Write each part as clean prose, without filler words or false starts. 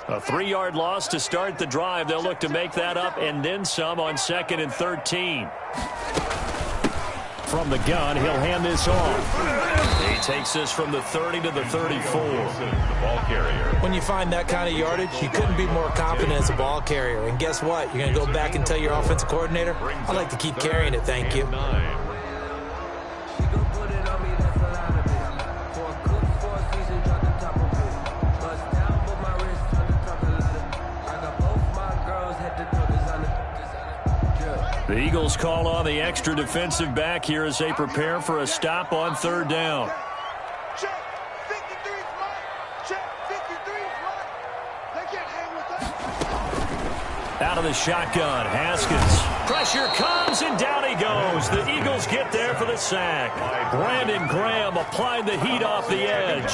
A 3-yard loss to start the drive. They'll look to make that up and then some on 2nd and 13. From the gun, he'll hand this off. He takes this from the 30 to the 34. When you find that kind of yardage, you couldn't be more confident as a ball carrier. And guess what? You're going to go back and tell your offensive coordinator, I'd like to keep carrying it, thank you. The Eagles call on the extra defensive back here as they prepare for a stop on 3rd down. Check. 53's right. Check. 53's right. They can't hang with us. Out of the shotgun, Haskins. Pressure comes, and down he goes. The Eagles get there for the sack. Brandon Graham applied the heat off the edge.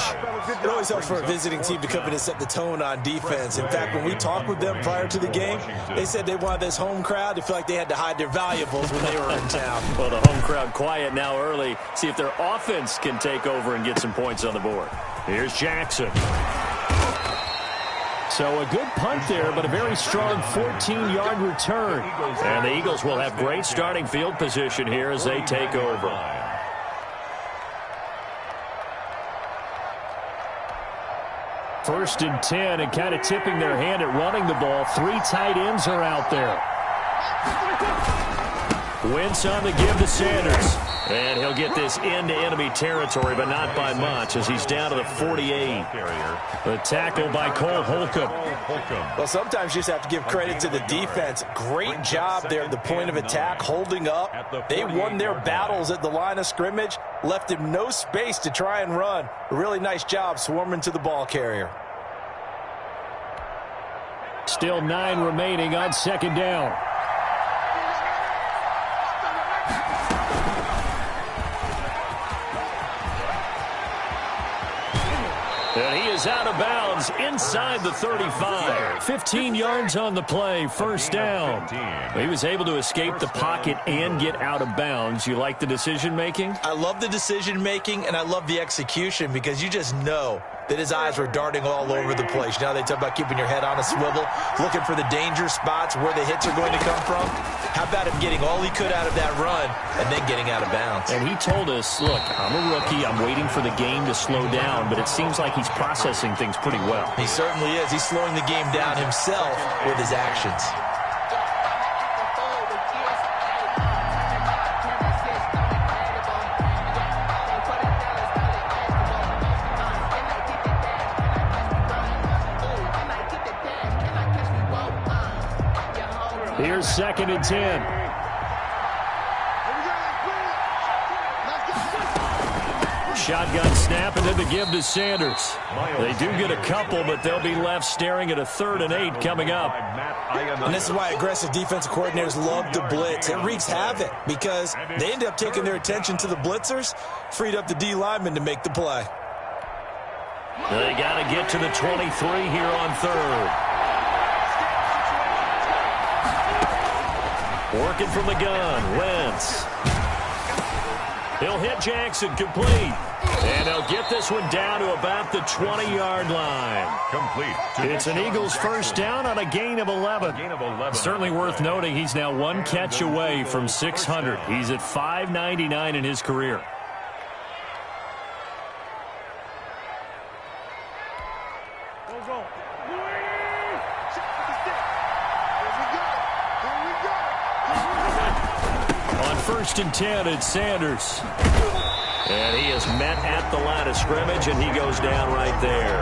It always helps for a visiting team to come in and set the tone on defense. In fact, when we talked with them prior to the game, they said they wanted this home crowd to feel like they had to hide their valuables when they were in town. Well, the home crowd quiet now early. See if their offense can take over and get some points on the board. Here's Jackson. So a good punt there, but a very strong 14-yard return. And the Eagles will have great starting field position here as they take over. First and 10, and kind of tipping their hand at running the ball. 3 tight ends are out there. Wentz on the give to Sanders. And he'll get this into enemy territory, but not by much, as he's down to the 48. The tackle by Cole Holcomb. Well, sometimes you just have to give credit to the defense. Great job there at the point of attack, holding up. They won their battles at the line of scrimmage, left him no space to try and run. A really nice job swarming to the ball carrier. Still 9 remaining on 2nd down. And he is out of bounds inside the 35. 15 yards on the play, 1st down. He was able to escape the pocket and get out of bounds. You like the decision-making? I love the decision-making, and I love the execution, because you just know that his eyes were darting all over the place. Now they talk about keeping your head on a swivel, looking for the danger spots where the hits are going to come from. How about him getting all he could out of that run and then getting out of bounds? And he told us, look, I'm a rookie. I'm waiting for the game to slow down, but it seems like he's processing things pretty well. He certainly is. He's slowing the game down himself with his actions. Here's 2nd and 10. Shotgun snap, and then the give to Sanders. They do get a couple, but they'll be left staring at a 3rd and 8 coming up. And this is why aggressive defensive coordinators love to blitz. It wreaks havoc because they end up taking their attention to the blitzers, freed up the D lineman to make the play. They got to get to the 23 here on 3rd. Working from the gun, Wentz. He'll hit Jackson, complete. And they'll get this one down to about the 20-yard line. Complete. It's an Eagles 1st down on a gain of 11. Certainly worth noting he's now 1 catch away from 600. He's at 599 in his career. On 1st and 10, it's Sanders. And he is met at the line of scrimmage, and he goes down right there.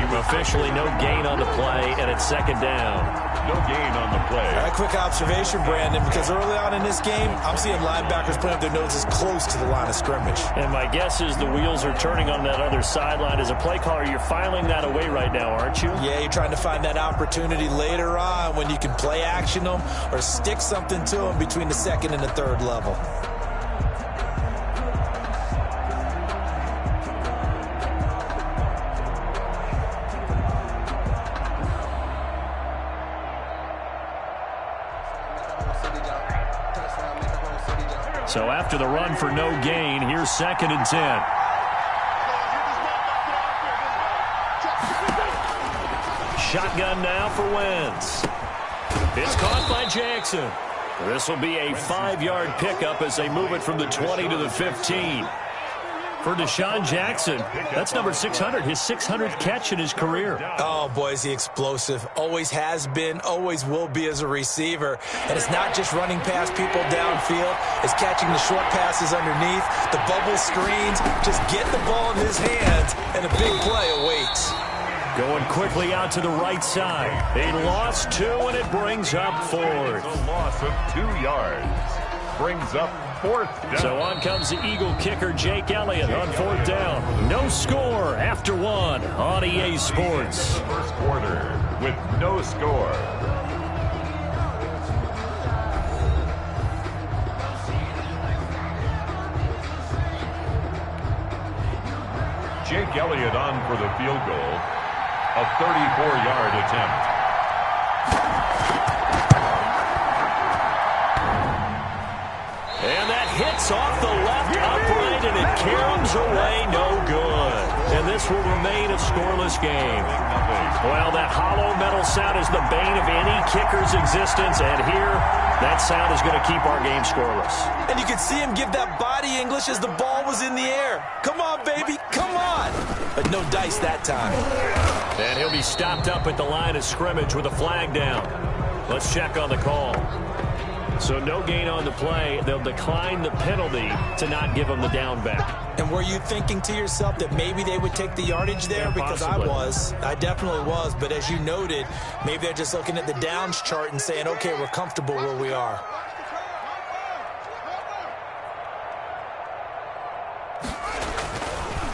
Officially no gain on the play, and it's 2nd down. No gain on the play. A quick observation, Brandon, because early on in this game, I'm seeing linebackers putting up their noses close to the line of scrimmage. And my guess is the wheels are turning on that other sideline. As a play caller, you're filing that away right now, aren't you? Yeah, you're trying to find that opportunity later on when you can play action them or stick something to them between the 2nd and the 3rd level. So after the run for no gain, here's 2nd and 10. shotgun now for Wentz. It's caught by Jackson. This will be a 5-yard pickup as they move it from the 20 to the 15. For Deshaun Jackson, that's number 600, his 600th catch in his career. Oh, boy, is he explosive. Always has been, always will be as a receiver. And it's not just running past people downfield. It's catching the short passes underneath, the bubble screens. Just get the ball in his hands, and a big play awaits. Going quickly out to the right side. He lost 2, and it brings up 4. A loss of 2 yards. Brings up 4th down. So on comes the Eagle kicker, Jake Elliott, on 4th down. No score after 1 on EA Sports. First quarter with no score. Jake Elliott on for the field goal. A 34-yard attempt. And that hits off the left upright, and it caroms away, no good. And this will remain a scoreless game. Well, that hollow metal sound is the bane of any kicker's existence, and here, that sound is going to keep our game scoreless. And you can see him give that body English as the ball was in the air. Come on, baby, come on. But no dice that time. And he'll be stopped up at the line of scrimmage with a flag down. Let's check on the call. So no gain on the play. They'll decline the penalty to not give him the down back. And were you thinking to yourself that maybe they would take the yardage there? Yeah, because possibly. I definitely was. But as you noted, maybe they're just looking at the downs chart and saying, okay, we're comfortable where we are.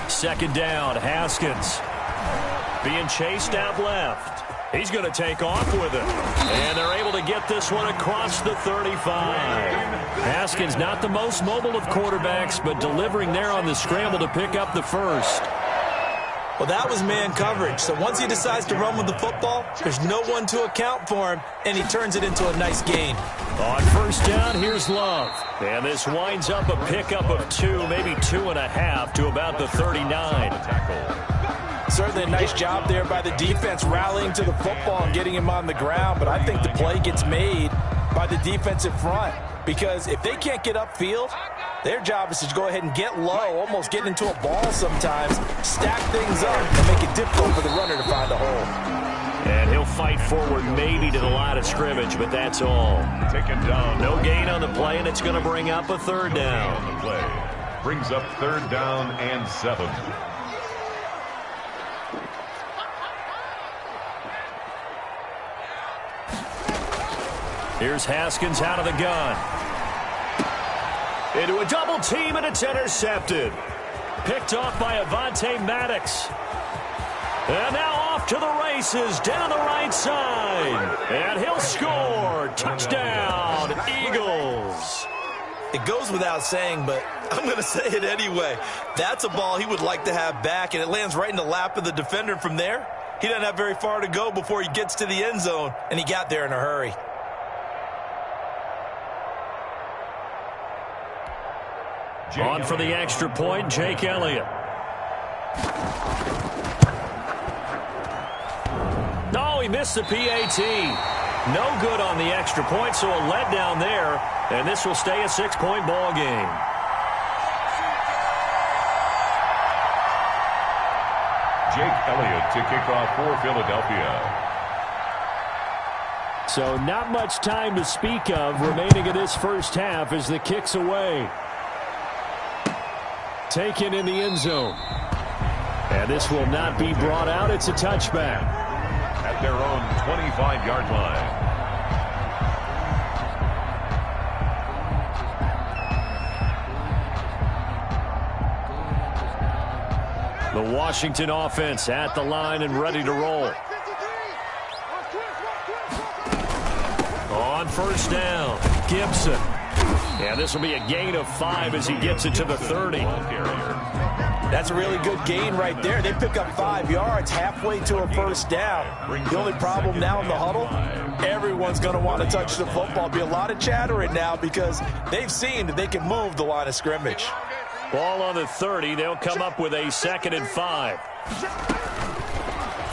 Second down, Haskins. Being chased out left. He's going to take off with it. And they're able to get this one across the 35. Haskins not the most mobile of quarterbacks, but delivering there on the scramble to pick up the first. Well, that was man coverage. So once he decides to run with the football, there's no one to account for him, and he turns it into a nice gain. On first down, here's Love. And this winds up a pickup of 2, maybe 2.5 to about the 39. Certainly a nice job there by the defense rallying to the football and getting him on the ground, but I think the play gets made by the defensive front because if they can't get upfield, their job is to go ahead and get low, almost get into a ball sometimes, stack things up, and make it difficult for the runner to find a hole. And he'll fight forward maybe to the line of scrimmage, but that's all. Taken down. No gain on the play, and it's going to bring up a 3rd down. On the play. Brings up 3rd down and 7. Here's Haskins out of the gun. Into a double team, and it's intercepted. Picked off by Avonte Maddox. And now off to the races, down the right side. And he'll score. Touchdown, Eagles. It goes without saying, but I'm going to say it anyway. That's a ball he would like to have back, and it lands right in the lap of the defender from there. He doesn't have very far to go before he gets to the end zone, and he got there in a hurry. On for the extra point, Jake Elliott. No, he missed the PAT. No good on the extra point, so a letdown there, and this will stay a 6-point ball game. Jake Elliott to kick off for Philadelphia. So not much time to speak of remaining in this first half as the kick's away. Taken in the end zone. And this will not be brought out. It's a touchback. At their own 25-yard line. The Washington offense at the line and ready to roll. On first down, Gibson. And this will be a gain of 5 as he gets it to the 30. That's a really good gain right there. They pick up 5 yards halfway to a first down. The only problem now in the huddle, everyone's going to want to touch the football. Be a lot of chattering now because they've seen that they can move the line of scrimmage. Ball on the 30. They'll come up with a 2nd and 5.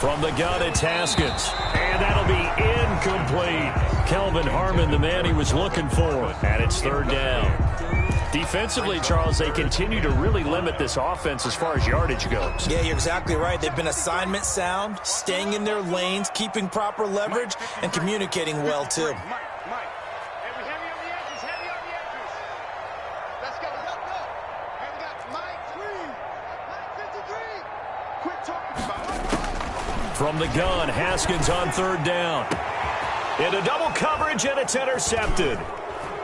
From the gun, it's Haskins. And that'll be incomplete. Kelvin Harmon, the man he was looking for. And it's third down. Defensively, Charles, they continue to really limit this offense as far as yardage goes. Yeah, you're exactly right. They've been assignment sound, staying in their lanes, keeping proper leverage, and communicating well, too. From the gun, Haskins on third down. Into double coverage, and it's intercepted.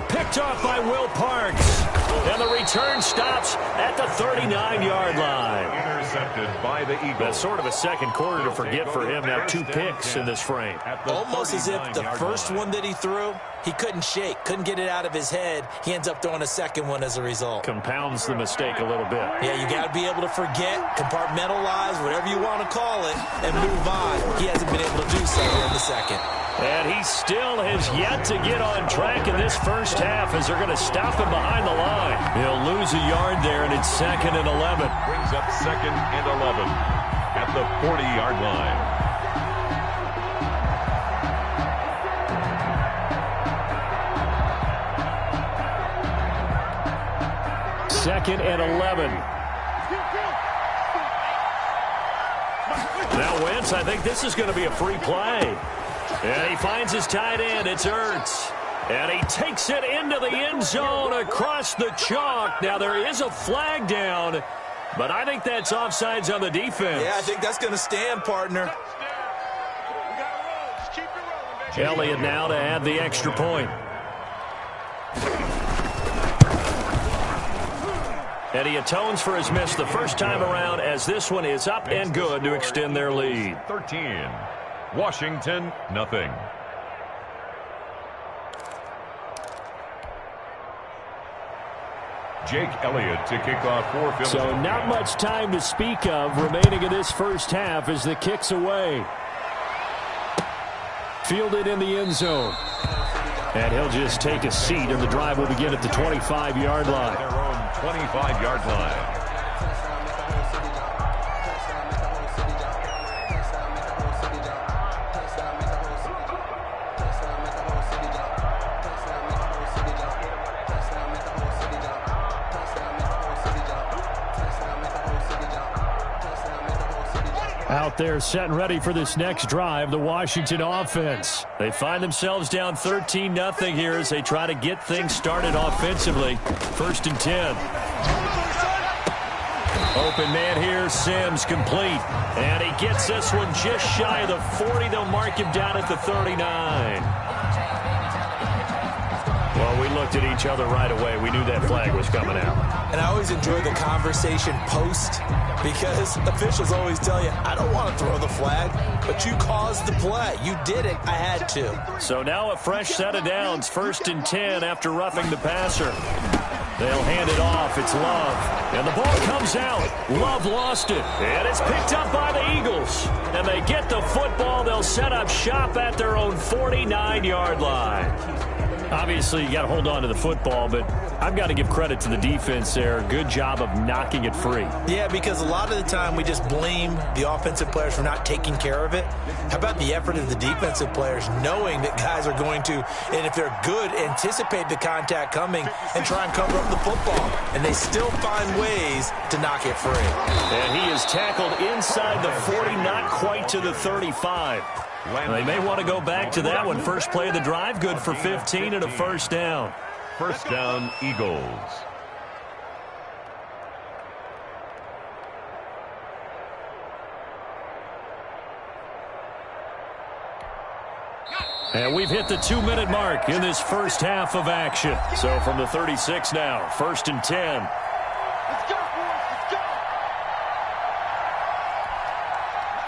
Picked off by Will Parks. And the return stops at the 39-yard line. Intercepted by the Eagles. That's sort of a second quarter to forget for him. Now 2 picks in this frame. Almost as if the first one that he threw, he couldn't shake, couldn't get it out of his head. He ends up throwing a second one as a result. Compounds the mistake a little bit. Yeah, you got to be able to forget, compartmentalize, whatever you want to call it, and move on. He hasn't been able to do so here in the second. And he still has yet to get on track in this first half as they're going to stop him behind the line. He'll lose a yard there, and it's 2nd and 11. Brings up 2nd and 11 at the 40-yard line. Second and 11. Now Wentz, I think this is going to be a free play. And he finds his tight end. It's Ertz. And he takes it into the end zone across the chalk. Now there is a flag down, but I think that's offsides on the defense. Yeah, I think that's going to stand, partner. Elliott now to add the extra point. And he atones for his miss the first time around as this one is up and good to extend their lead. 13. Washington, nothing. Jake Elliott to kick off for Philadelphia. So not much time to speak of remaining in this first half as the kick's away. Fielded in the end zone. And he'll just take a seat, and the drive will begin at the 25-yard line. Their own 25-yard line. Out there set and ready for this next drive, the Washington offense. They find themselves down 13-0 here as they try to get things started offensively. 1st and 10. Open man here, Sims complete. And he gets this one just shy of the 40. They'll mark him down at the 39. Well, we looked at each other right away. We knew that flag was coming out. And I always enjoy the conversation post because officials always tell you, I don't want to throw the flag, but you caused the play. You did it. I had to. So now a fresh set of downs. 1st and 10 after roughing the passer. They'll hand it off. It's Love. And the ball comes out. Love lost it. And it's picked up by the Eagles. And they get the football. They'll set up shop at their own 49-yard line. Obviously, you got to hold on to the football, but I've got to give credit to the defense there. Good job of knocking it free. Yeah, because a lot of the time we just blame the offensive players for not taking care of it. How about the effort of the defensive players knowing that guys are going to, and if they're good, anticipate the contact coming and try and cover up the football. And they still find ways to knock it free. And he is tackled inside the 40, not quite to the 35. They may want to go back to that one. First play of the drive, good for 15 and a first down. First down, Eagles. And we've hit the 2-minute mark in this first half of action. So from the 36 now, 1st and 10. Let's go, boys. Let's go.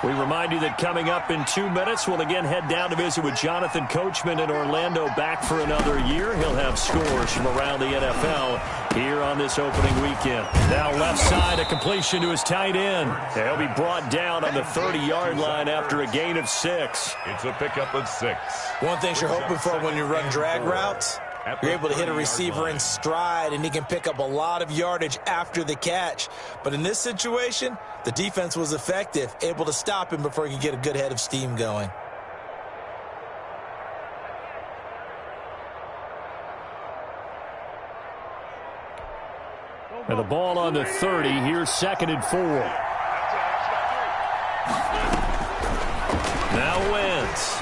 We remind you that coming up in 2 minutes, we'll again head down to visit with Jonathan Coachman in Orlando, back for another year. He'll have scores from around the NFL here on this opening weekend. Now left side, a completion to his tight end. He'll be brought down on the 30-yard line after a gain of 6. It's a pickup of 6. One thing you're hoping for when you run drag routes, You're able to hit a receiver in stride, and he can pick up a lot of yardage after the catch. But in this situation, the defense was effective, able to stop him before he could get a good head of steam going. And the ball on the 30. Here's 2nd and 4. Now Wentz.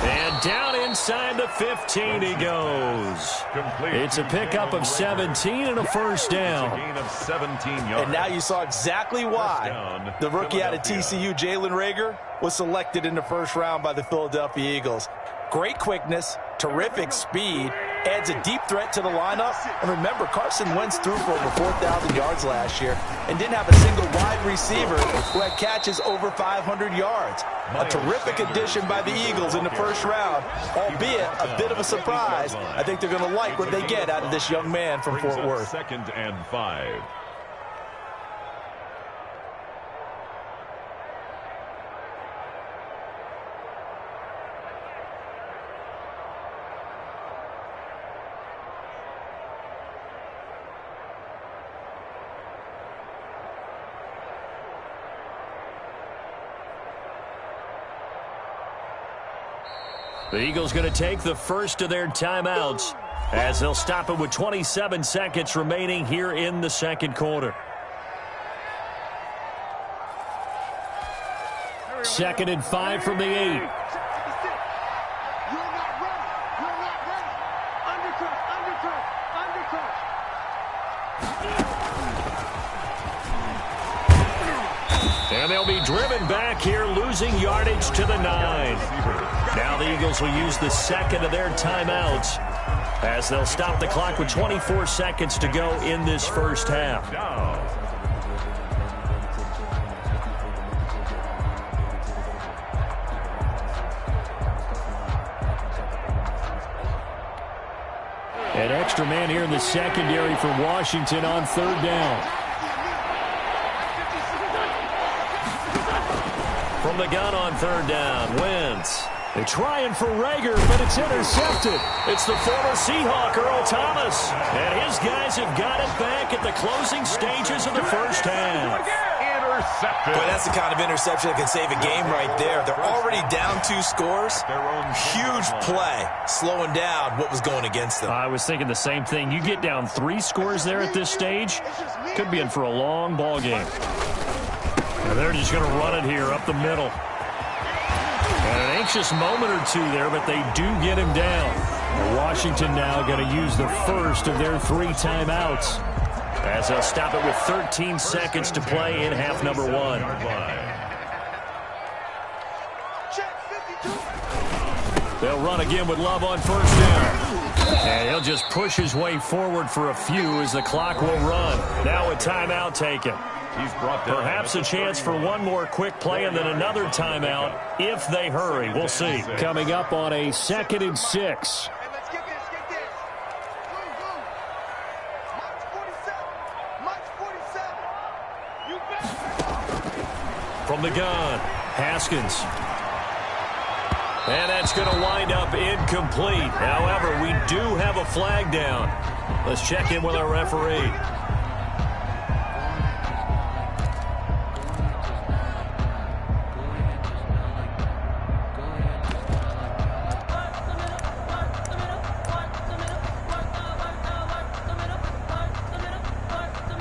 And down inside the 15 he goes. It's a pickup of 17 and a first down. And now you saw exactly why the rookie out of TCU, Jalen Reagor, was selected in the first round by the Philadelphia Eagles. Great quickness, terrific speed, adds a deep threat to the lineup. And remember, Carson Wentz threw for over 4,000 yards last year and didn't have a single wide receiver who had catches over 500 yards. A terrific addition by the Eagles in the first round, albeit a bit of a surprise. I think they're going to like what they get out of this young man from Fort Worth. 2nd and 5. The Eagles going to take the first of their timeouts as they'll stop it with 27 seconds remaining here in the second quarter. 2nd and 5 from the 8. And they'll be driven back here, losing yardage to the 9. Now the Eagles will use the second of their timeouts as they'll stop the clock with 24 seconds to go in this first half. An extra man here in the secondary for Washington on 3rd down. From the gun on 3rd down, Wentz. They're trying for Reagor, but it's intercepted. It's the former Seahawk, Earl Thomas. And his guys have got it back at the closing stages of the first half. Intercepted. Boy, that's the kind of interception that can save a game right there. They're already down 2 scores. Huge play, slowing down what was going against them. I was thinking the same thing. You get down 3 scores there at this stage, could be in for a long ball game. And they're just going to run it here up the middle. And an anxious moment or two there, but they do get him down. And Washington now going to use the first of their 3 timeouts as they'll stop it with 13 seconds to play in half number 1. They'll run again with Love on 1st down. And he'll just push his way forward for a few as the clock will run. Now a timeout taken. Perhaps a chance for one more quick play and then another timeout if they hurry. We'll see. Coming up on a 2nd and 6. From the gun, Haskins. And that's going to wind up incomplete. However, we do have a flag down. Let's check in with our referee.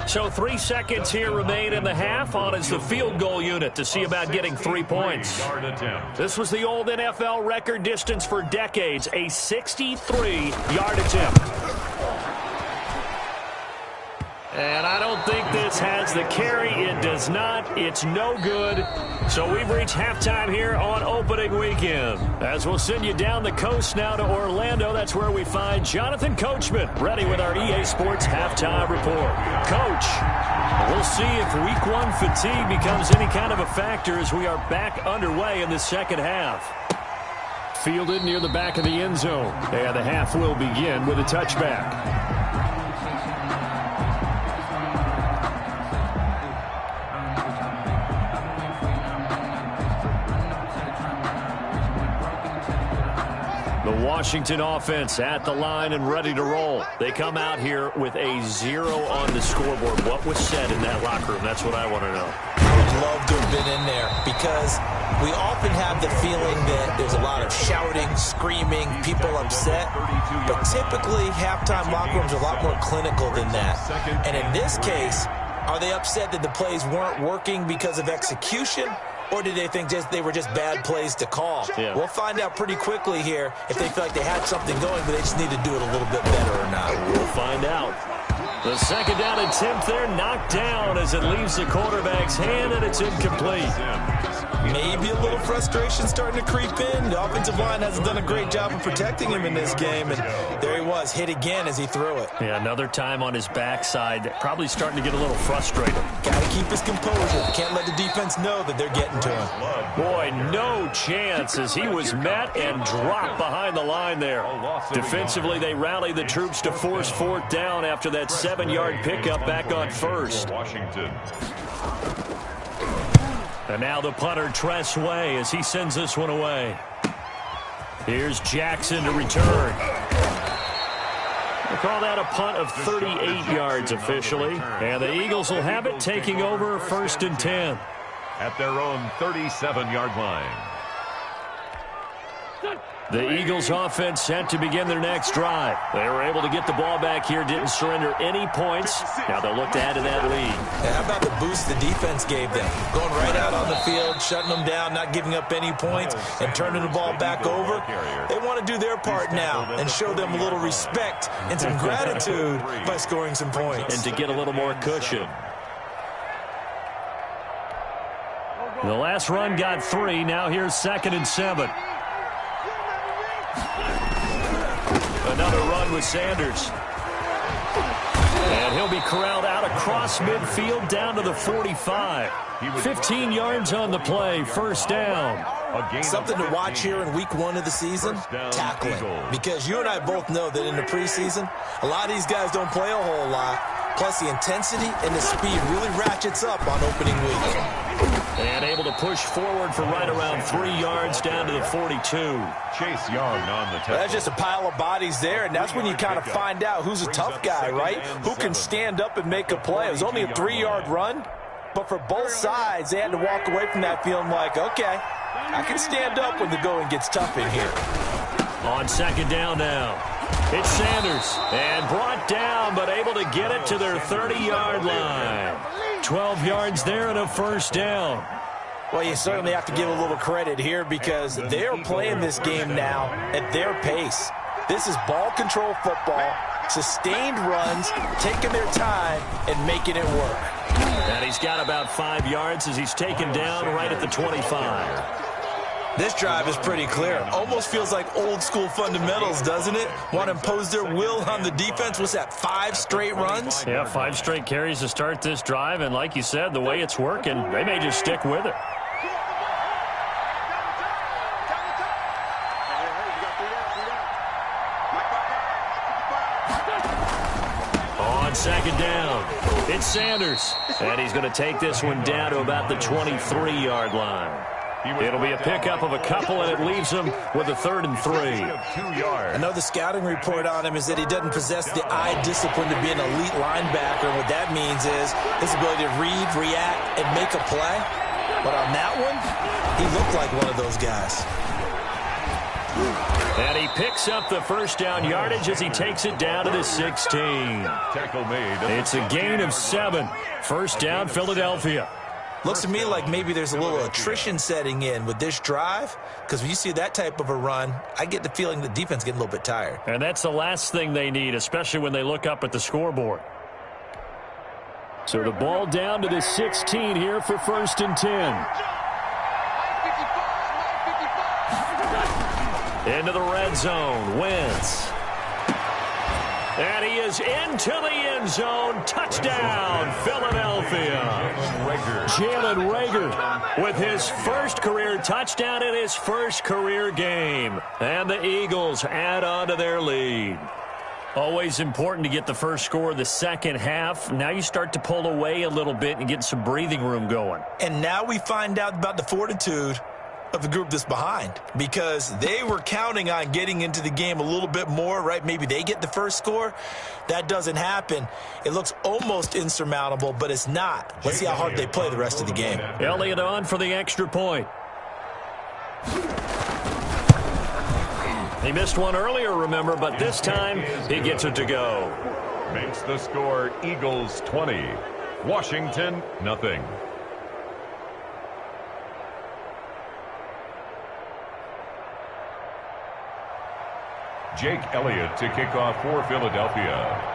So 3 seconds here remain in the half. On is the field goal unit to see about getting 3 points. This was the old NFL record distance for decades, a 63-yard attempt. And I don't think this has the carry. It does not. It's no good. So we've reached halftime here on opening weekend. As we'll send you down the coast now to Orlando, that's where we find Jonathan Coachman ready with our EA Sports halftime report. Coach, we'll see if week 1 fatigue becomes any kind of a factor as we are back underway in the second half. Fielded near the back of the end zone. And the half will begin with a touchback. The Washington offense at the line and ready to roll. They come out here with a 0 on the scoreboard. What was said in that locker room? That's what I want to know. I would love to have been in there because we often have the feeling that there's a lot of shouting, screaming, people upset. But typically, halftime locker rooms are a lot more clinical than that. And in this case, are they upset that the plays weren't working because of execution? Or did they think they were just bad plays to call? Yeah. We'll find out pretty quickly here if they feel like they had something going, but they just need to do it a little bit better or not. We'll find out. The second down attempt there knocked down as it leaves the quarterback's hand, and it's incomplete. Maybe a little frustration starting to creep in. The offensive line hasn't done a great job of protecting him in this game, and there he was, hit again as he threw it. Yeah, another time on his backside, probably starting to get a little frustrated. Got to keep his composure. Can't let the defense know that they're getting to him. Boy, no chance as he was met and dropped behind the line there. Defensively, they rallied the troops to force fourth down after that 7-yard pickup back on first. Washington. And now the punter, Tress Way, as he sends this one away. Here's Jackson to return. We'll call that a punt of 38 yards officially. And the Eagles will have it, taking over 1st and 10. At their own 37-yard line. The Eagles offense set to begin their next drive. They were able to get the ball back here, didn't surrender any points. Now they'll look to add to that lead. And how about the boost the defense gave them? Going right out on the field, shutting them down, not giving up any points, and turning the ball back over. They want to do their part now and show them a little respect and some gratitude by scoring some points. And to get a little more cushion. The last run got 3. Now here's 2nd and 7. Another run with Sanders. And he'll be corralled out across midfield down to the 45. 15 yards on the play, 1st down. Something to watch here in week 1 of the season, tackling. Because you and I both know that in the preseason, a lot of these guys don't play a whole lot. Plus the intensity and the speed really ratchets up on opening week. And able to push forward for right around 3 yards down to the 42. Chase Young on the tackle. That's just a pile of bodies there, and that's when you kind of find out who's a tough guy, right? Who can stand up and make a play. It was only a 3-yard run, but for both sides, they had to walk away from that feeling like, okay, I can stand up when the going gets tough in here. On 2nd down now. It's Sanders, and brought down, but able to get it to their 30-yard line. 12 yards there and a 1st down. Well, you certainly have to give a little credit here because they're playing this game now at their pace. This is ball control football, sustained runs, taking their time, and making it work. And he's got about 5 yards as he's taken down right at the 25. This drive is pretty clear. Almost feels like old school fundamentals, doesn't it? Want to impose their will on the defense. What's that, 5 straight runs? Yeah, 5 straight carries to start this drive. And like you said, the way it's working, they may just stick with it. On 2nd down, it's Sanders. And he's going to take this one down to about the 23-yard line. It'll be a pickup of a couple, and it leaves him with a 3rd and 3. I know the scouting report on him is that he doesn't possess the eye discipline to be an elite linebacker. And what that means is his ability to read, react, and make a play. But on that one, he looked like one of those guys. And he picks up the 1st down yardage as he takes it down to the 16. Tackle made. It's a gain of 7. 1st down, Philadelphia. Looks to me like maybe there's a little attrition setting in with this drive, because when you see that type of a run, I get the feeling the defense getting a little bit tired. And that's the last thing they need, especially when they look up at the scoreboard. So the ball down to the 16 here for 1st and 10. Into the red zone, Wentz. And he is into the end zone. Touchdown, Philadelphia. Jalen Reagor with his first career touchdown in his first career game. And the Eagles add on to their lead. Always important to get the first score of the second half. Now you start to pull away a little bit and get some breathing room going. And now we find out about the fortitude of the group that's behind, because they were counting on getting into the game a little bit more, right? Maybe they get the first score. That doesn't happen. It looks almost insurmountable, but it's not. Let's see how hard they play the rest of the game. Elliott on for the extra point. He missed one earlier, remember, but this time he gets it to go. Makes the score Eagles 20, Washington nothing. Jake Elliott to kick off for Philadelphia.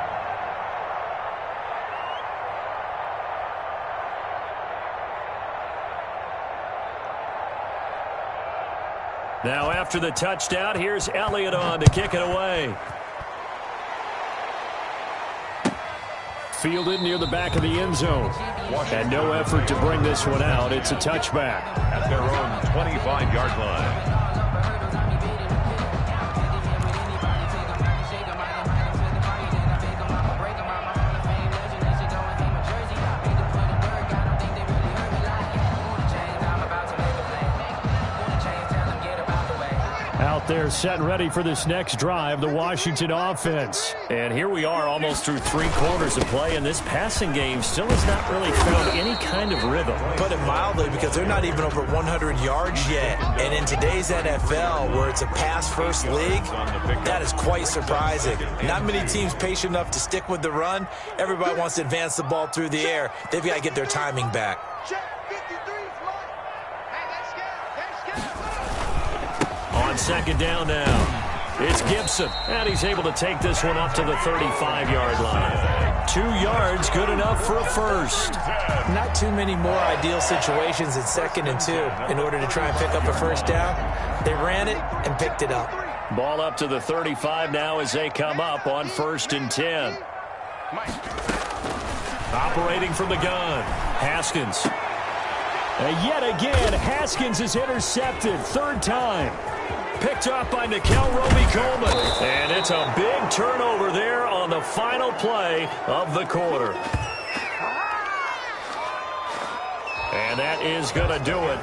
Now after the touchdown, here's Elliott on to kick it away. Fielded near the back of the end zone. And no effort to bring this one out. It's a touchback. At their own 25-yard line. Out there set and ready for this next drive, the Washington offense. And here we are almost through 3 quarters of play, and this passing game still has not really found any kind of rhythm. Put it mildly, because they're not even over 100 yards yet. And in today's NFL, where it's a pass-first league, that is quite surprising. Not many teams patient enough to stick with the run. Everybody wants to advance the ball through the air. They've got to get their timing back. On second down now, it's Gibson, and he's able to take this one up to the 35-yard line. 2 yards, good enough for a first. Not too many more ideal situations at 2nd and 2 in order to try and pick up a first down. They ran it and picked it up. Ball up to the 35 now as they come up on 1st and 10. Operating from the gun, Haskins. And yet again, Haskins is intercepted, 3rd time. Picked up by Nikel Roby-Coleman. And it's a big turnover there on the final play of the quarter. And that is going to do it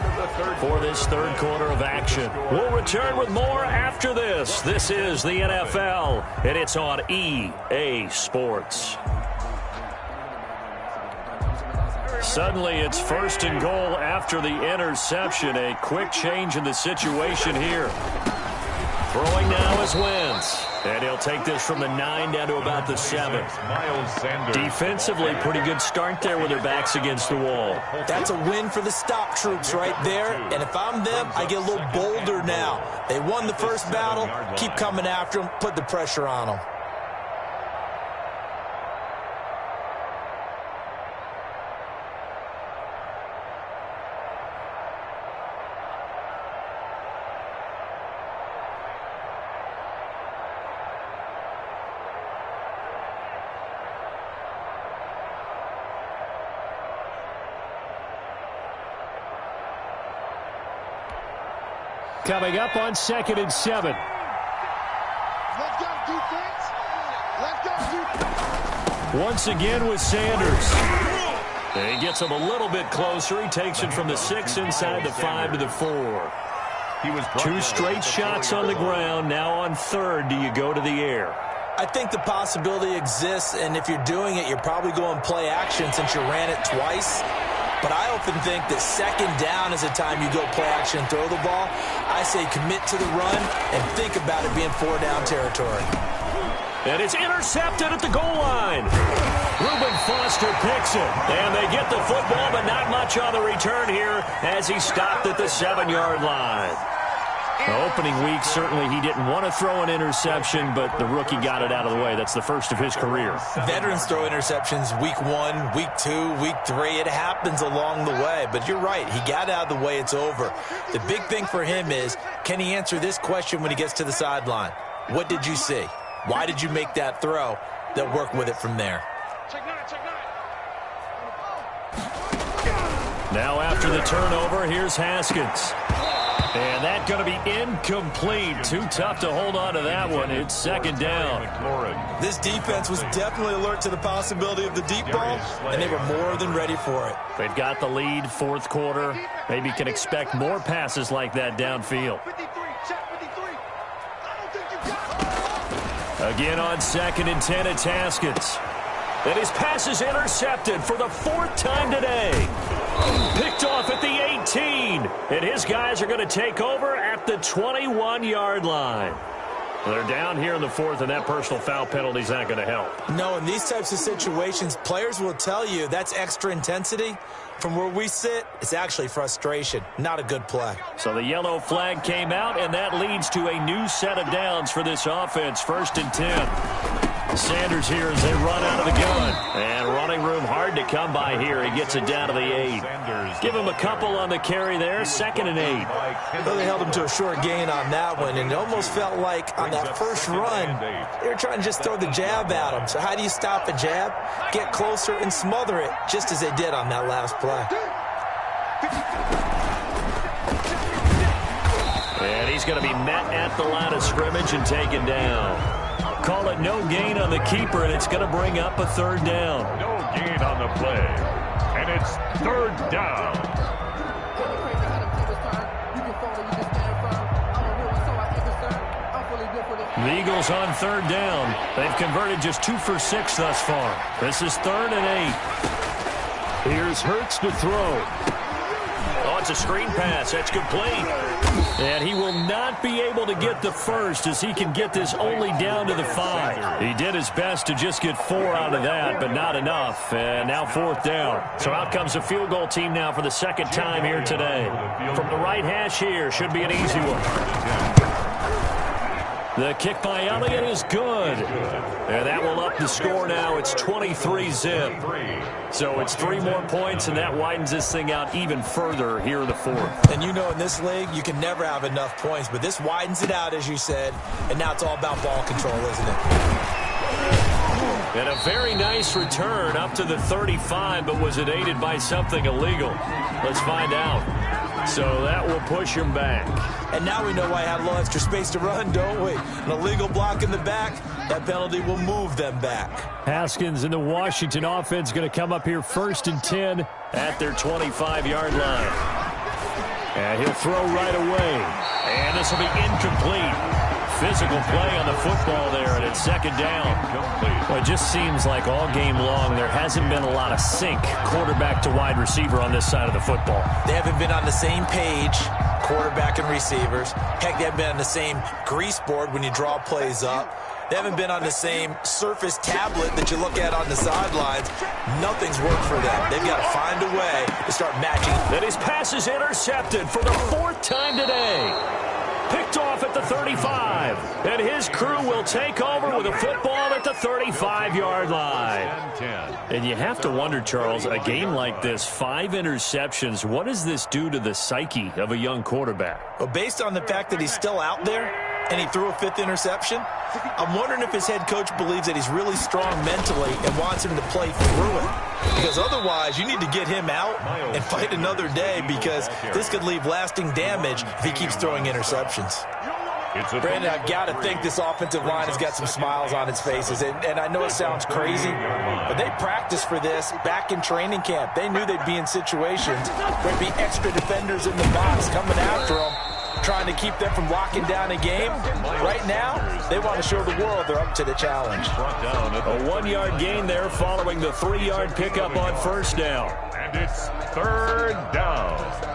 for this 3rd quarter of action. We'll return with more after this. This is the NFL, and it's on EA Sports. Suddenly, it's 1st and goal after the interception. A quick change in the situation here. Throwing now is Wentz. And he'll take this from the 9 down to about the 7. Defensively, pretty good start there with their backs against the wall. That's a win for the stop troops right there. And if I'm them, I get a little bolder now. They won the first battle. Keep coming after them. Put the pressure on them. Coming up on 2nd and 7. Let's go, defense. Let's go, defense. Once again with Sanders. And he gets him a little bit closer. He takes it from the 6 inside the 5 to the 4. 2 straight shots on the ground. Now on 3rd, do you go to the air? I think the possibility exists, and if you're doing it, you're probably going play action since you ran it twice. But I often think that 2nd down is the time you go play action and throw the ball. I say commit to the run and think about it being 4-down territory. And it's intercepted at the goal line. Reuben Foster picks it. And they get the football, but not much on the return here as he stopped at the 7-yard line. Opening week, certainly he didn't want to throw an interception, but the rookie got it out of the way. That's the first of his career. Veterans throw interceptions week 1, week 2, week 3. It happens along the way. But you're right. He got out of the way. It's over. The big thing for him is, can he answer this question when he gets to the sideline? What did you see? Why did you make that throw? They'll work with it from there. Now after the turnover, here's Haskins. And that's going to be incomplete. Too tough to hold on to that one. It's second down. This defense was definitely alert to the possibility of the deep ball, and they were more than ready for it. They've got the lead, fourth quarter. Maybe can expect more passes like that downfield. Again on 2nd and 10 at Haskins. And his pass is intercepted for the 4th time today. Picked off at the 18. And his guys are going to take over at the 21-yard line. They're down here in the 4th, and that personal foul penalty is not going to help. No, in these types of situations, players will tell you that's extra intensity. From where we sit, it's actually frustration, not a good play. So the yellow flag came out, and that leads to a new set of downs for this offense. 1st and 10. Sanders here as they run out of the gun. And running room hard to come by here. He gets it down to the 8. Give him a couple on the carry there. 2nd and 8. Well, they held him to a short gain on that one, and it almost felt like on that first run, they were trying to just throw the jab at him. So how do you stop a jab? Get closer and smother it, just as they did on that last play. And he's going to be met at the line of scrimmage and taken down. Call it no gain on the keeper, and it's going to bring up a 3rd down. No gain on the play, and it's 3rd down. The Eagles on 3rd down. They've converted just 2 for 6 thus far. This is 3rd and 8. Here's Hurts to throw. Oh, it's a screen pass. That's complete. And he will not be able to get the first as he can get this only down to the 5. He did his best to just get 4 out of that, but not enough. And now 4th down. So out comes the field goal team now for the 2nd time here today. From the right hash here, should be an easy one. The kick by Elliott is good. And that will up the score now. It's 23-zip. So it's 3 more points, and that widens this thing out even further here in the 4th. And you know in this league, you can never have enough points, but this widens it out, as you said, and now it's all about ball control, isn't it? And a very nice return up to the 35, but was it aided by something illegal? Let's find out. So that will push him back. And now we know why I had a little extra space to run, don't we? An illegal block in the back, that penalty will move them back. Haskins and the Washington offense going to come up here 1st and 10 at their 25-yard line. And he'll throw right away. And this will be incomplete. Physical play on the football there, and it's 2nd down. Well, it just seems like all game long there hasn't been a lot of sync quarterback to wide receiver on this side of the football. They haven't been on the same page, quarterback and receivers. Heck, they haven't been on the same grease board when you draw plays up. They haven't been on the same surface tablet that you look at on the sidelines. Nothing's worked for them. They've got to find a way to start matching. Then his pass is intercepted for the 4th time today. Picked off at the 35. And his crew will take over with a football at the 35-yard line. And you have to wonder, Charles, a game like this, 5 interceptions, what does this do to the psyche of a young quarterback? Well, based on the fact that he's still out there and he threw a 5th interception, I'm wondering if his head coach believes that he's really strong mentally and wants him to play through it. Because otherwise, you need to get him out and fight another day, because this could leave lasting damage if he keeps throwing interceptions. Brandon, I've got to think this offensive line has got some smiles on its faces. And I know it sounds crazy, but they practiced for this back in training camp. They knew they'd be in situations where there'd be extra defenders in the box coming after them, trying to keep them from locking down a game. Right now, they want to show the world they're up to the challenge. A 1-yard gain there following the 3-yard pickup on 1st down. And it's 3rd down.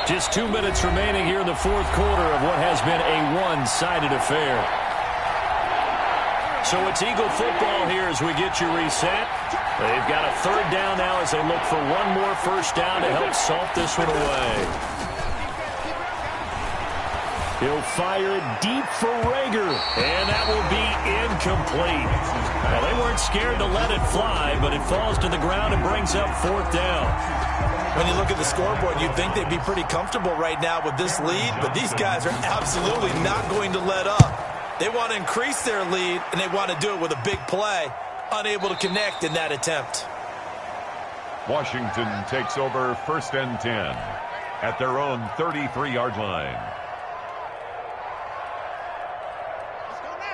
Just 2 minutes remaining here in the 4th quarter of what has been a one-sided affair. So it's Eagle football here as we get you reset. They've got a 3rd down now as they look for one more 1st down to help salt this one away. He'll fire it deep for Rager, and that will be incomplete. Well, they weren't scared to let it fly, but it falls to the ground and brings up 4th down. When you look at the scoreboard, you'd think they'd be pretty comfortable right now with this lead, but these guys are absolutely not going to let up. They want to increase their lead, and they want to do it with a big play, unable to connect in that attempt. Washington takes over 1st and 10. at their own 33-yard line.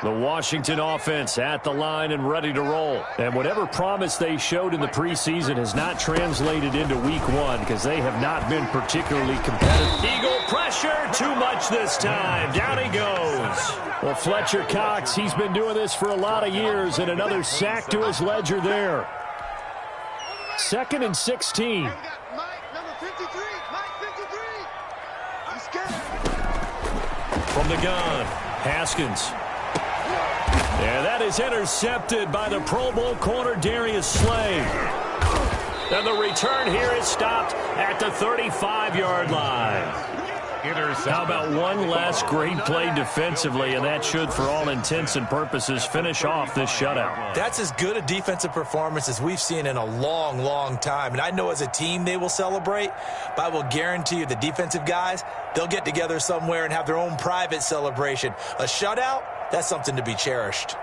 The Washington offense at the line and ready to roll. And whatever promise they showed in the preseason has not translated into week one because they have not been particularly competitive. Eagle pressure, too much this time. Down he goes. Well, Fletcher Cox, he's been doing this for a lot of years, and another sack to his ledger there. 2nd and 16. Mike, number 53. Mike 53. I'm scared. From the gun, Haskins. Yeah, that is intercepted by the Pro Bowl corner Darius Slay. And the return here is stopped at the 35-yard line. How about one last great play defensively, and that should, for all intents and purposes, finish off this shutout. That's as good a defensive performance as we've seen in a long, long time. And I know as a team they will celebrate, but I will guarantee you the defensive guys, they'll get together somewhere and have their own private celebration. A shutout, that's something to be cherished.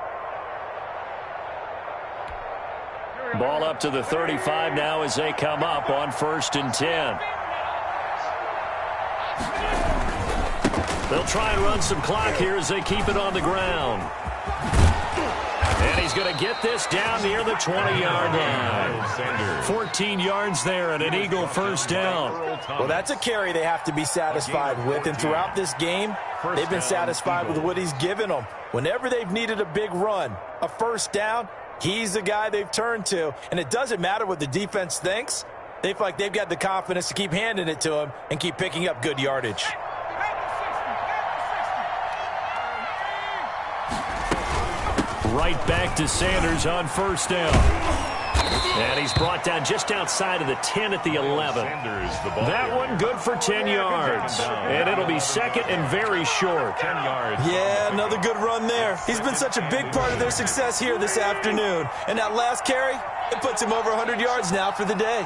Ball up to the 35 now as they come up on 1st and 10. They'll try and run some clock here as they keep it on the ground. And he's going to get this down near the 20-yard line. 14 yards there and an Eagle first down. Well, that's a carry they have to be satisfied with. And throughout this game, they've been satisfied with what he's given them. Whenever they've needed a big run, a first down, he's the guy they've turned to. And it doesn't matter what the defense thinks. They feel like they've got the confidence to keep handing it to him and keep picking up good yardage. Right back to Sanders on first down. And he's brought down just outside of the 10 at the 11. That one good for 10 yards. And it'll be 2nd and very short. 10 yards. Yeah, another good run there. He's been such a big part of their success here this afternoon. And that last carry, it puts him over 100 yards now for the day.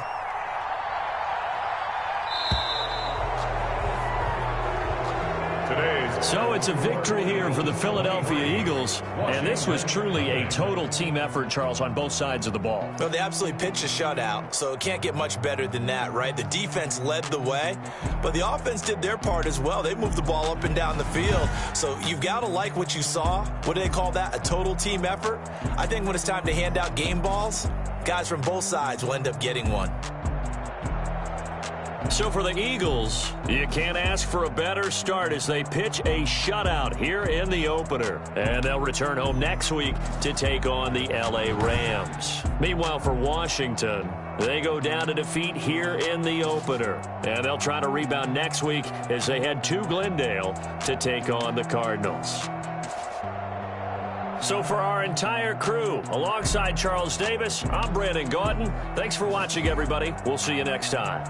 So it's a victory here for the Philadelphia Eagles, and this was truly a total team effort, Charles, on both sides of the ball. Well, they absolutely pitched a shutout, so it can't get much better than that, right? The defense led the way, but the offense did their part as well. They moved the ball up and down the field, so you've got to like what you saw. What do they call that? A total team effort? I think when it's time to hand out game balls, guys from both sides will end up getting one. So for the Eagles, you can't ask for a better start as they pitch a shutout here in the opener. And they'll return home next week to take on the L.A. Rams. Meanwhile, for Washington, they go down to defeat here in the opener. And they'll try to rebound next week as they head to Glendale to take on the Cardinals. So for our entire crew, alongside Charles Davis, I'm Brandon Gaudin. Thanks for watching, everybody. We'll see you next time.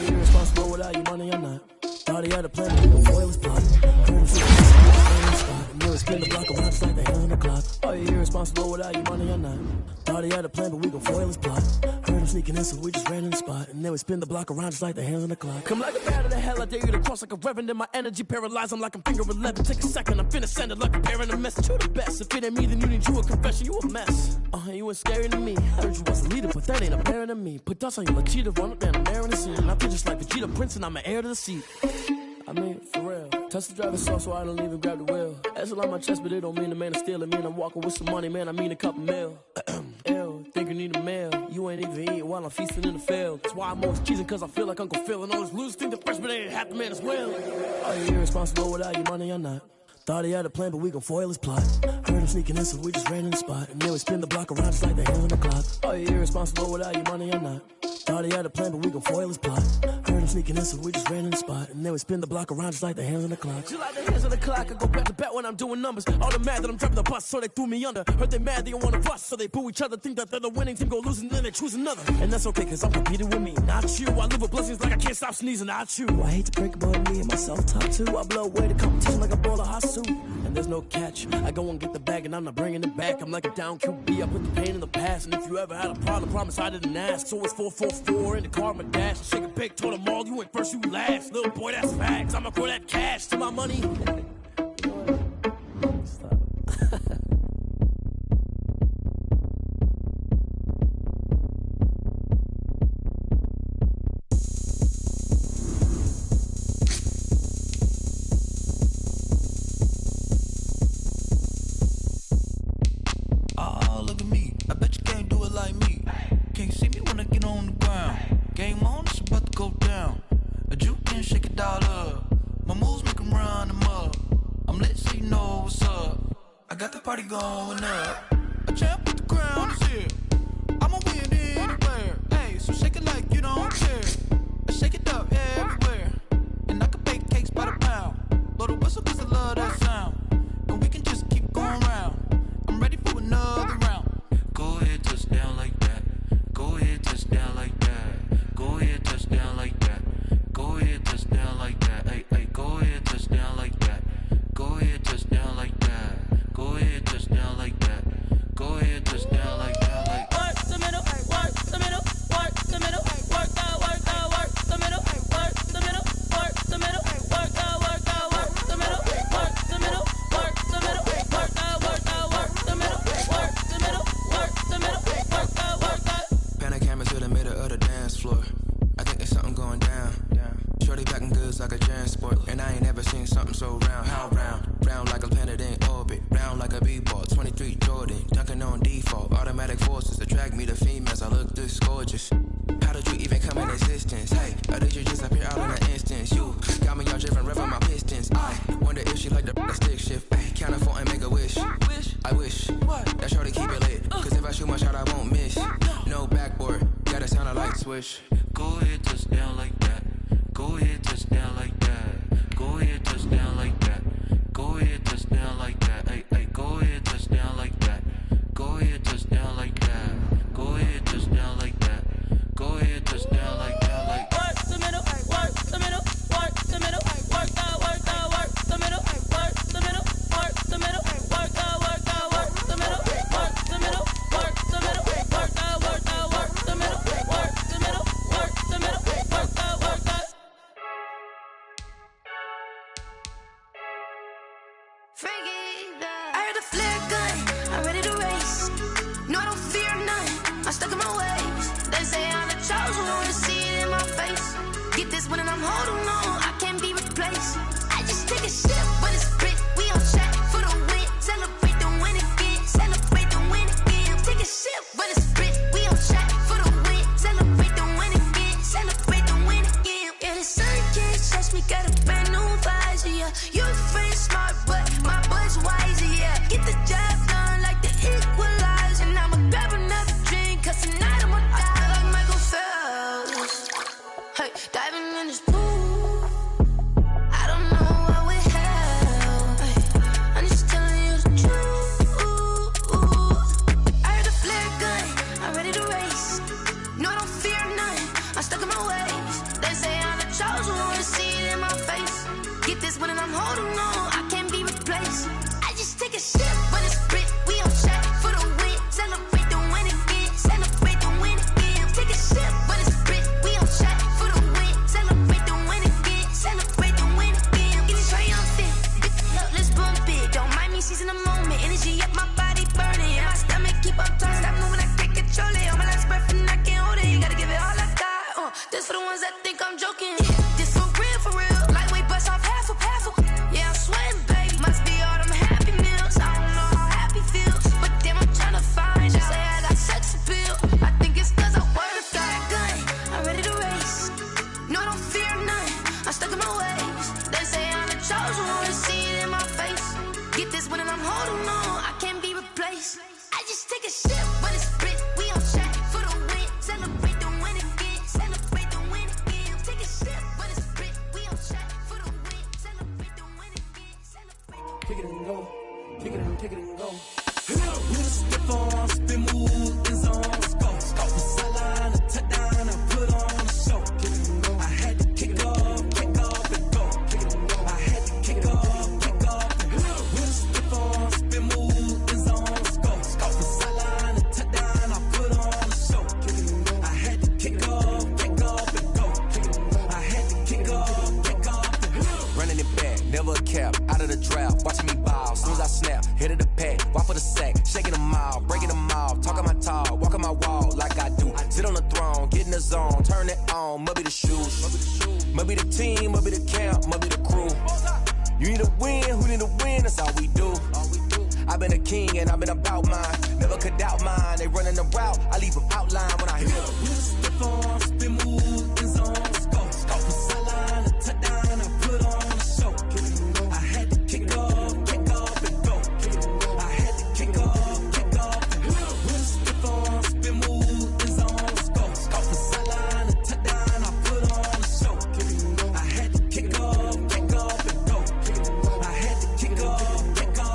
Irresponsible without your money or not. Thought he had a plan, but we gon' foil his plot. Heard him speak and then spin the block around just like the hell in the clock. Are you irresponsible without your money or not? Thought he had a plan, but we gon' foil his plot. Heard him sneaking in, so we just ran in the spot. And then we spin the block around just like the hell in the clock. Come like a bat of the hell, I dare you to cross like a reverend. And my energy paralyzed, I'm like I'm finger 11. Take a second, I'm finna send it like a parent a message. You the best, if it ain't me, then you need you a confession. You a mess, you ain't scary to me. Heard you was a leader, but that ain't apparent to me. Put dust on you like cheetah, run up down the air in the scene. I feel just like Vegeta Prince, and I'm an heir to the seat. I mean, for real. Touch the driver's soft so I don't even grab the wheel. That's on my chest, but it don't mean the man is stealing. Mean I'm walking with some money, man, I mean a couple mil. Ew, think you need a meal. You ain't even eating while I'm feasting in the field. That's why I'm always cheesing, cause I feel like Uncle Phil. And all those losers think the freshman ain't half the man as well. Are you irresponsible without your money or not? Thought he had a plan, but we gon' foil his plot. Heard him sneaking in, so we just ran in the spot. And then we spin the block around just like the hell in the clock. Are you irresponsible without your money or not? Thought he had a plan, but we gon' foil his plot. Heard him sneaking in, so we just ran in the spot. And then we spin the block around just like the hands on the clock. Just like the hands on the clock, I go back to back when I'm doing numbers. All the mad that I'm driving the bus, so they threw me under. Heard they mad, they don't wanna bust, so they boo each other. Think that they're the winning team, go losing, then they choose another. And that's okay, cause I'm competing with me, not you. I live with blessings like I can't stop sneezing, not you. I hate to break about me and myself top two. I blow away the competition like a bowl of hot soup. And there's no catch, I go and get the bag and I'm not bringing it back. I'm like a down QB, I put the pain in the past. And if you ever had a problem, promise I didn't ask. So it's 444 in the car, my dash. Shake a big, told them all, you ain't first, you last. Little boy, that's facts, I'ma throw that cash to my money. You know what? Stop. Party going up. A champ with the crown is here. I'ma win anywhere. Hey, so shake it like you don't care. Shake it up everywhere. And I can bake cakes by the pound. Blow the whistle cause I love that sound. And we can just keep going round. I'm ready for another round. Go ahead, touch down like that. Go ahead, touch down like that. Go ahead, touch down like that. Go ahead, touch down like that. Hey, hey, go ahead, touch down like that. Go ahead, touch down like that. Go ahead, touch down like that. Go ahead, touch down like that. Like work the middle, work the middle, work the middle, work out, work the middle, work the middle, work the middle, work out, work the middle, work the middle, work the middle, work out, work the middle, work the middle, work the middle, work out. Pan the camera to the middle of the dance floor. I think there's something going down. Shorty packing goods like a transport, and I ain't never seen something so round. How round? Round like a planet in orbit, round like a b-ball. 23 Jordan, dunking on default. Automatic forces attract me to females. I look this gorgeous. How did you even come in existence? Hey, or did you just appear out in an instance? You got me all driven, revving my pistons. I wonder if she like the stick shift. Hey, count a 4 and make a wish. I wish that shorty keep it lit. Cause if I shoot my shot, I won't miss. No backboard, gotta sound a light switch. Go ahead, touch down like that. Go ahead, touch down like that. Go ahead, touch down like that. Go ahead, touch down like that. Hey, hey, go ahead, touch down like that. Go ahead, touch down like that. Go ahead, touch down like that. Go ahead, touch down like that. Like work the middle, work the middle, work the middle, work out, work the middle, work the middle, work the middle, work out, work the middle, work the middle, work the middle, work out, work the middle, work the middle, work the middle, work out, work out. I heard a flare gun, I'm ready to race. No, I don't fear none, I'm stuck in my ways. They say I'm the chosen one, to see it in my face. Get this one and I'm holding on, I can't be replaced. I just take a sip, but it's split, we on track for the win. Celebrate the win again, celebrate the win again. Take a sip, but it's split, we on track for the win. Celebrate the win again, celebrate the win again. Yeah, the sun can't touch me, got a brand new visor, yeah. You're friend smart, but my bud's wiser, yeah. Get the job done like the equalizer. And I'ma grab another drink, cause tonight I'ma die like Michael Phelps. Hey, diving in this pool, I don't know what we have. Hey, I'm just telling you the truth. I heard a flare gun, I'm ready to race. No, I don't fear none, I'm stuck in my ways. They say I'm the chosen one, to see it in my face. one and I'm holding on. I can't be replaced. I just take a sip, but it's split. We on track for the win. Celebrate the win again. Celebrate the win again. Take a sip, but it's split. We on track for the win. Celebrate the win again. Celebrate the win again. Get it triumphant. Look, let's bump it. Don't mind me seizing the moment. Energy up my body burning. And my stomach keep up turning. Stop moving, I can't control it. On my last breath and I can't hold it. You gotta give it all I got. This for the ones that think I'm joking. This for real. Lightweight bust off half a. Yeah, I'm sweating, baby. Must be all them happy meals. I don't know how happy feels, but damn, I'm trying to find out. Say I got sex appeal. I think it's cause I work. Got a gun, I'm ready to race. No, I don't fear none. I'm stuck in my ways. They say I'm the chosen one. To see it in my face. Get this one and I'm holding on. I can't be replaced. I just take a sip, but it's split. We on track for the win. Celebrate the win again. Celebrate the win again. Take a sip, but it's split. We on track for the win. Celebrate the win again. Celebrate the win. Kick it and go. Kick it and go. With a stiff on, spin move, is on, let's go. The sideline, a touchdown, I put on a show. Kick it and go. I had to kick off and go. Kick it and go. I had to kick off and go. With a stiff on, spin move, is on, let's go. The sideline, a touchdown, I put on a show. Kick it and go. I had to kick off and go. Kick it and go. I had to kick off and go. Running it back, never a cap, out of the draft, watching me ball. Soon as I snap, hit of the pack, walk for the sack, shaking them all, breaking them off, talking my talk, walking my wall like I do. Sit on the throne, get in the zone, turn it on, must be the shoes, must be the team, must be the camp, must be the crew. You need a win, who need a win, that's all we do. I've been a king and I've been about mine, never could doubt mine. They running the route, I leave them outline when I hit them. With a stiff on, spin move, is on, let's go. The sideline, a touchdown, I put on a show. Kick it and go. I had to kick off and go. Kick it and go. I had to kick off and go. With a stiff on, spin move, is on, let's go. The sideline, a touchdown, I put on a show. Kick it and go. I had to kick off and go. Kick it and go. I had to kick off and go.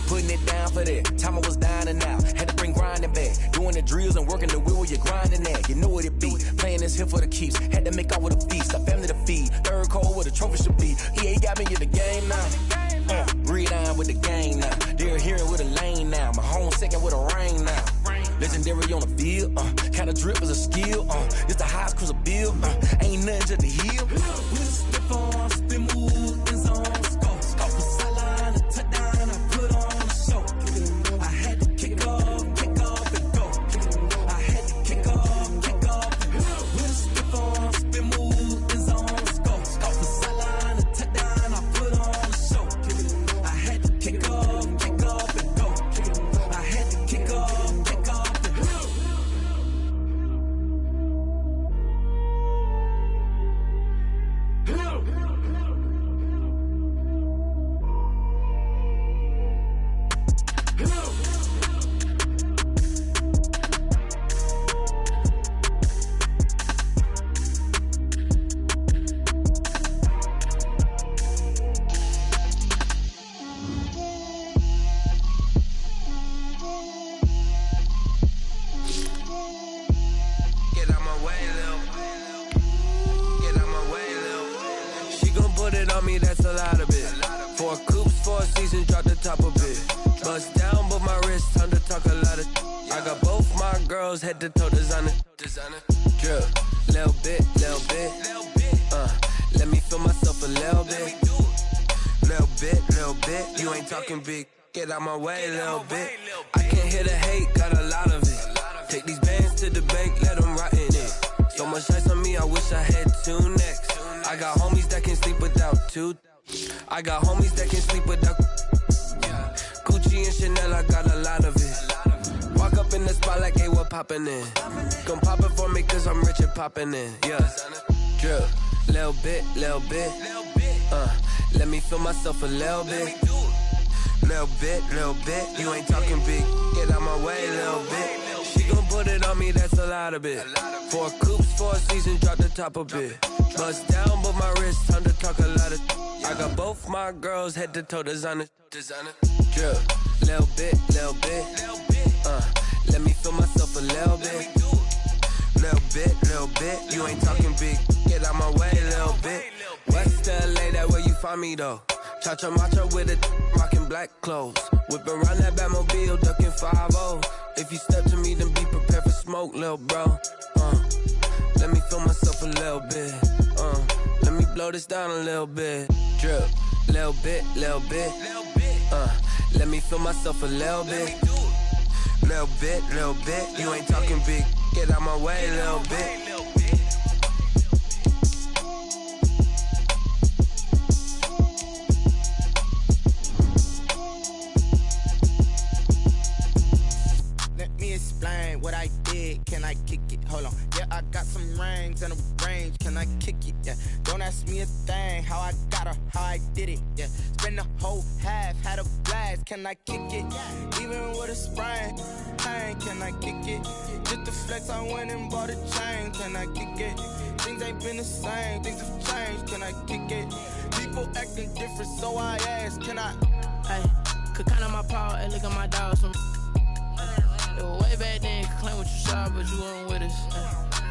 Putting it down for that, time I was down and out, had to bring grinding back, doing the drills and working the wheel where you're grinding at, you know what it be, playing this here for the keeps, had to make out with a feast, a family to feed, third cold where the trophy should be, EA got me in the game now, breathe on with the game now, they're hearing with a lane now, my home second with a rain now, legendary on the field, kinda drip is a skill, it's the highest cruiser bill, ain't nothing just the heel. With a stiff on, spin move, is on, let's go. The sideline, a touchdown, I put on a show. Kick it and go. I had to kick off and go. Kick it and go. I had to kick off and go. With a stiff on, spin move, is on, let's go. The sideline, a touchdown, I put on a show. Kick it and go. I had to kick off and go. Kick it and go. I had to kick off and go. That's a lot of it. 4 coops, 4 seasons, drop the top of it. Bust down, but my wrist, time to talk a lot of. I got both my girls head to toe designer. Drip, little bit. Let me feel myself a little bit. Little bit. You ain't talking big. Get out my way, little bit. I can't hear the hate, got a lot of it. Take these bands to the bank, let them rot in it. So much ice on me, I wish I had 2 necks. I got homies that can sleep without 2. I got homies that can sleep without Gucci and Chanel, I got a lot of it. Walk up in the spot like, hey, what poppin' in? Come pop it for me, cause I'm rich and poppin' in. Yeah, drip, little bit. Let me feel myself a little bit. Little bit. You ain't talking big. Get out my way, little bit. She gon' put it on me, that's a lot of it. 4 coops, 4 seasons, drop the top a bit. Bust down, but my wrist, time to talk a lot of. I got both my girls head to toe designer. Drip, little bit. Let me feel myself a little bit. Little bit. You ain't talking big. Get out my way, little bit. West LA, that where you find me. me though. Cha-cha macho with it, rocking black clothes. Whipping around that Batmobile, ducking 5-0. If you step to me, then be prepared for smoke, lil' bro. Let me feel myself a little bit. Let me blow this down a little bit. Drip, little bit, little bit. Let me feel myself a little bit. Little bit, little bit. You ain't talking big. Get out my way, little bit. Explain what I did, can I kick it? Hold on, yeah, I got some rings and a range, can I kick it? Yeah, don't ask me a thing, how I got her, how I did it? Yeah, spend the whole half, had a blast, can I kick it? Even with a sprain, pain, can I kick it? Just the flex, I went and bought a chain, can I kick it? Things ain't been the same, things have changed, can I kick it? People acting different, so I ask, can I? Hey, could count on my power, and look at my dogs from. Way back then, could claim what you saw, but you weren't with us.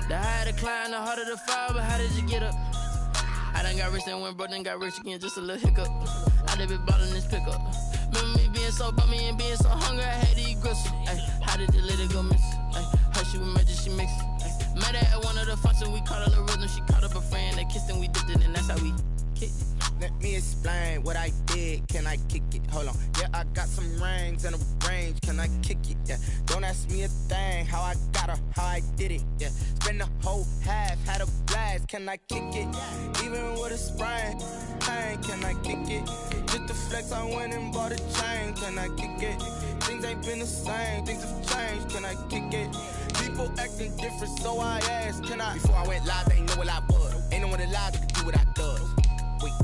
The higher the climb, the harder the fall, but how did you get up? I done got rich, then went broke, then got rich again, just a little hiccup. I done been ballin' this pickup. Remember me being so bummy and being so hungry, I had to eat gristle. Ay, how did the lady go miss? Ay, how she was magic, she mixed. Met her at one of the functions, we caught her the rhythm, she caught up a friend, they kissed and we dipped it, and that's how we kicked it. Let me explain what I did, can I kick it? Hold on, yeah, I got some rings and a range, can I kick it? Yeah, don't ask me a thing, how I got her, how I did it? Yeah, spend the whole half, had a blast, can I kick it? Even with a sprain, pain, can I kick it? Just the flex, I went and bought a chain, can I kick it? Things ain't been the same, things have changed, can I kick it? People acting different, so I asked, can I? Before I went live, they ain't know what I was. Ain't no one alive that could do what I does. Wait.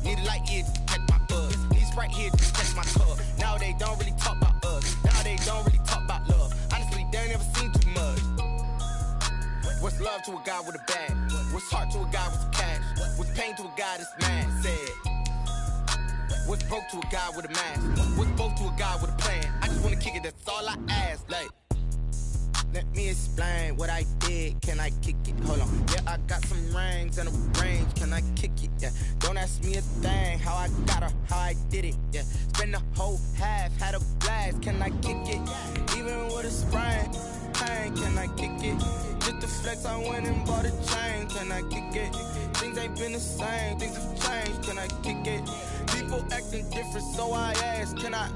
Need a light here to catch my buzz. Need Sprite here to catch my tub. Now they don't really talk about us. Now they don't really talk about love. Honestly, they ain't never seen too much. What's love to a guy with a bag? What's heart to a guy with some cash? What's pain to a guy that's mad? Said. What's broke to a guy with a mask? What's both to a guy with a plan? I just wanna kick it, that's all I ask. Like, let me explain what I did, can I kick it? Hold on, yeah, I got some rings and a range, can I kick it? Yeah, don't ask me a thing, how I got her, how I did it? Yeah, spend the whole half, had a blast, can I kick it? Even with a sprain, pain, can I kick it? Just the flex, I went and bought a chain, can I kick it? Things ain't been the same, things have changed, can I kick it? People acting different, so I ask, can I?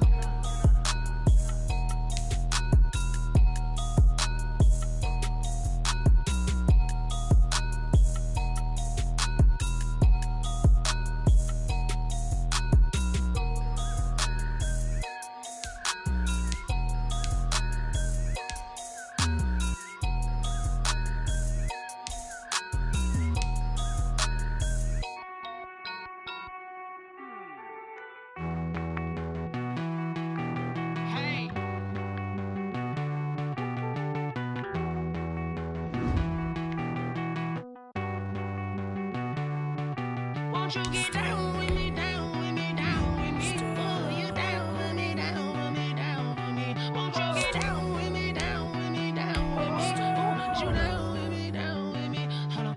Won't you get down with me, down with me, down with me? Oh, you down with me, down with me, down with me. Won't you get down with me, down with me, down with me? Oh, you down with me, down with me. Hold on.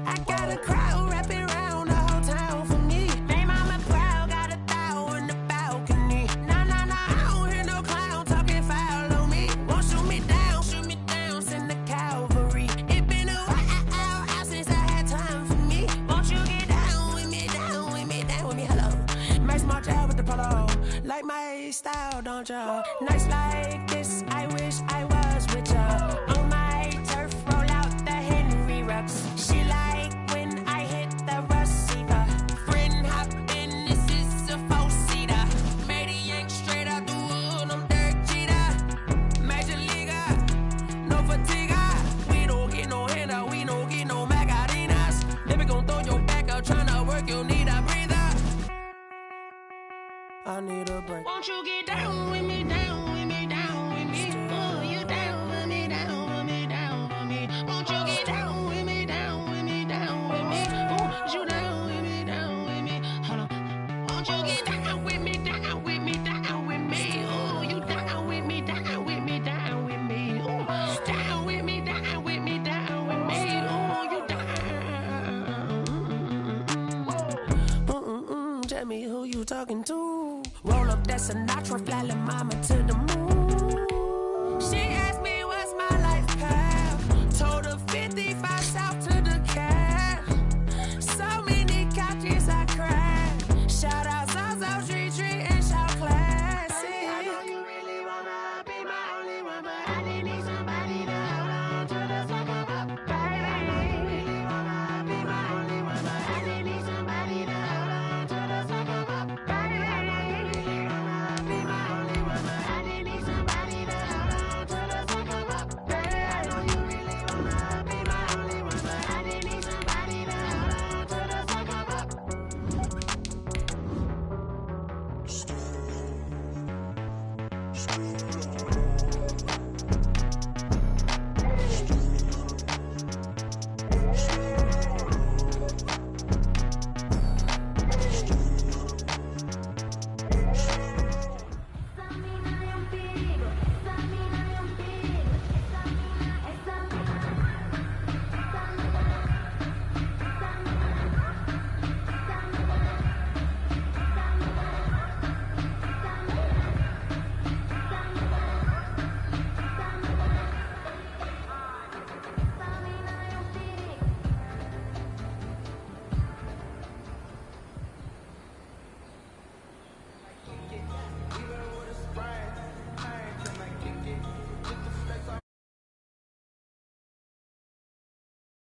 I got a crowd wrapping around the whole town for me. They mama proud, got a thou in the balcony. Nah, nah, nah, I don't hear no clown talking foul on me. Won't shoot me down, send the cavalry. It been a while since I had time for me. Won't you get down with me, down with me, down with me? Hello. Max my job with the polo. Like my style, don't ya? Nights like this, I wish I was with ya. On my turf, roll out the Henry rocks. She like when I hit the receiver. Friend hop in, this is a four-seater. Made a yank straight out the wood, I'm Derek Jeter. Major leaguer, no fatigue. We don't get no handout, we don't get no Magarinas. Never gon' throw your back out, tryna work, you need a breather. I need a break. Won't you get down with me, down with me, down with me? Oh, you down with me, down with me, down with me. Won't you get down with me, down with me, down with me? Oh, you down with me, down with me? Hold on. Won't you get down with me, down with me, down with me? Oh, you down with me, down with me, down with me? Oh, down with me, down with me, down with me? Oh, you down. you talking to? Roll up that Sinatra, fly la mama to the moon. She